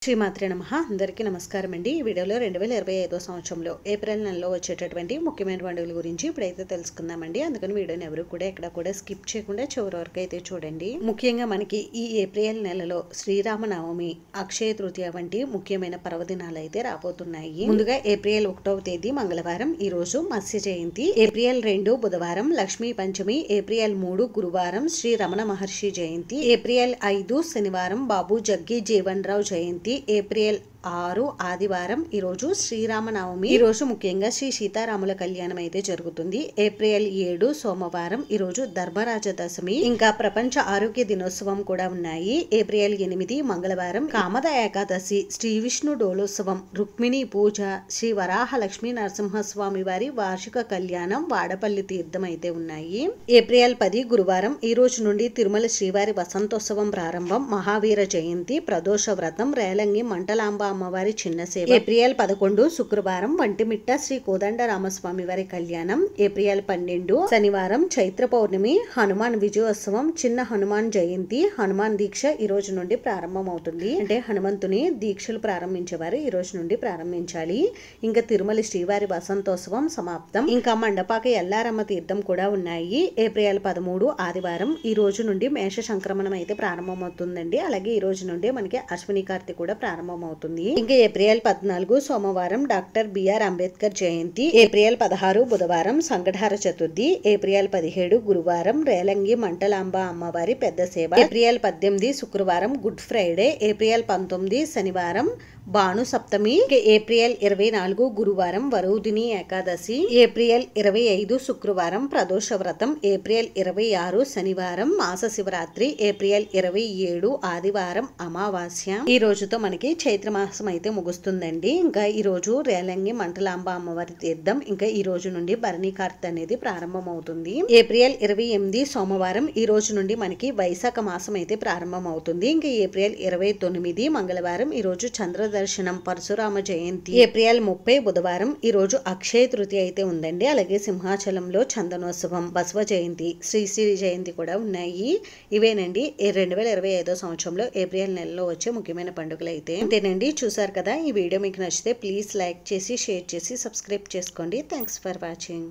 శ్రీమాత్రే నమః. అందరికీ నమస్కారం అండి. ఈ వీడియోలో 2025 సంవత్సరంలో ఏప్రిల్ నెలలో వచ్చేటటువంటి ముఖ్యమైన పండుగల గురించి ఇప్పుడైతే తెలుసుకుందామండి. అందుకని వీడియోని ఎవరు కూడా ఎక్కడ కూడా స్కిప్ చేయకుండా చివరి వరకు అయితే చూడండి. ముఖ్యంగా మనకి ఈ ఏప్రిల్ నెలలో శ్రీరామనవమి, అక్షయ తృతీయ వంటి ముఖ్యమైన పర్వదినాలు అయితే రాబోతున్నాయి. ముందుగా ఏప్రిల్ 1వ తేదీ మంగళవారం, ఈ రోజు మత్స్య జయంతి. ఏప్రిల్ 2 బుధవారం లక్ష్మీ పంచమి. ఏప్రిల్ 3 గురువారం శ్రీ రమణ మహర్షి జయంతి. ఏప్రిల్ 5 శనివారం బాబు జగ్గి జీవన్ రావు జయంతి. ఏప్రిల్ 6 ఆదివారం, ఈ రోజు శ్రీరామనవమి. ఈ రోజు ముఖ్యంగా శ్రీ సీతారాముల కళ్యాణం అయితే జరుగుతుంది. ఏప్రిల్ 7 సోమవారం, ఈ రోజు ధర్మరాజ దశమి. ఇంకా ప్రపంచ ఆరోగ్య దినోత్సవం కూడా ఉన్నాయి. ఏప్రిల్ 8 మంగళవారం కామద ఏకాదశి, శ్రీ విష్ణు డోలోత్సవం, రుక్మిణి పూజ, శ్రీ వరాహ లక్ష్మీ నరసింహస్వామి వారి వార్షిక కళ్యాణం, వాడపల్లి తీర్థం అయితే ఉన్నాయి. ఏప్రిల్ 10 గురువారం, ఈ రోజు నుండి తిరుమల శ్రీవారి వసంతోత్సవం ప్రారంభం, మహావీర జయంతి, ప్రదోష వ్రతం, రేలంగి మంటలాంబ అమ్మవారి చిన్న సేవ. ఏప్రిల్ 11 శుక్రవారం వంటిమిట్ట శ్రీ కోదండ రామస్వామి వారి కళ్యాణం. ఏప్రిల్ 12 శనివారం చైత్ర పౌర్ణమి, హనుమాన్ విజయోత్సవం, చిన్న హనుమాన్ జయంతి, హనుమాన్ దీక్ష ఈ రోజు నుండి ప్రారంభం అవుతుంది. అంటే హనుమంతుని దీక్షలు ప్రారంభించేవారు ఈ రోజు నుండి ప్రారంభించాలి. ఇంకా తిరుమల శ్రీవారి వసంతోత్సవం సమాప్తం. ఇంకా మండపాక ఎల్లారమ్మ తీర్థం కూడా ఉన్నాయి. ఏప్రిల్ 13 ఆదివారం, ఈ రోజు నుండి మేష సంక్రమణం అయితే ప్రారంభమవుతుందండి. అలాగే ఈ రోజు నుండి మనకి అశ్విని కార్తె కూడా ప్రారంభమవుతుంది. ఇంకా ఏప్రిల్ 14 సోమవారం డాక్టర్ బిఆర్ అంబేద్కర్ జయంతి. ఏప్రిల్ 16 బుధవారం సంకటహార చతుర్థి. ఏప్రిల్ 17 గురువారం రేలంగి మంటలాంబ అమ్మవారి పెద్ద సేవ. ఏప్రిల్ 18 శుక్రవారం గుడ్ ఫ్రైడే. ఏప్రిల్ 19 శనివారం భాను సప్తమి. ఏప్రిల్ 24 గురువారం వరూధిని ఏకాదశి. ఏప్రిల్ 25 శుక్రవారం ప్రదోష వ్రతం. ఏప్రిల్ 26 శనివారం మాస శివరాత్రి. ఏప్రిల్ 27 ఆదివారం అమావాస్య. ఈ రోజుతో మనకి చైత్ర మాసం అయితే ముగుస్తుందండి. ఇంకా ఈ రోజు రేలంగి మంటలాంబ అమ్మవారి తీర్థం. ఇంకా ఈ రోజు నుండి భరణి కార్తె అనేది ప్రారంభం అవుతుంది. ఏప్రిల్ 28 సోమవారం, ఈ రోజు నుండి మనకి వైశాఖ మాసం అయితే ప్రారంభం అవుతుంది. ఇంకా ఏప్రిల్ 29 మంగళవారం, ఈ రోజు చంద్ర దర్శనం, పరశురామ జయంతి. ఏప్రిల్ 30 బుధవారం, ఈ రోజు అక్షయ తృతీయ అయితే ఉందండి. అలాగే సింహాచలంలో చందనోత్సవం, బసవ జయంతి, శ్రీశ్రీ జయంతి కూడా ఉన్నాయి. ఇవేనండి 2025 సంవత్సరంలో ఏప్రిల్ నెలలో వచ్చే ముఖ్యమైన పండుగలు అయితే. అంతేనండి, చూసారు కదా. ఈ వీడియో మీకు నచ్చితే ప్లీజ్ లైక్ చేసి, షేర్ చేసి, సబ్స్క్రైబ్ చేసుకోండి. Thanks for watching.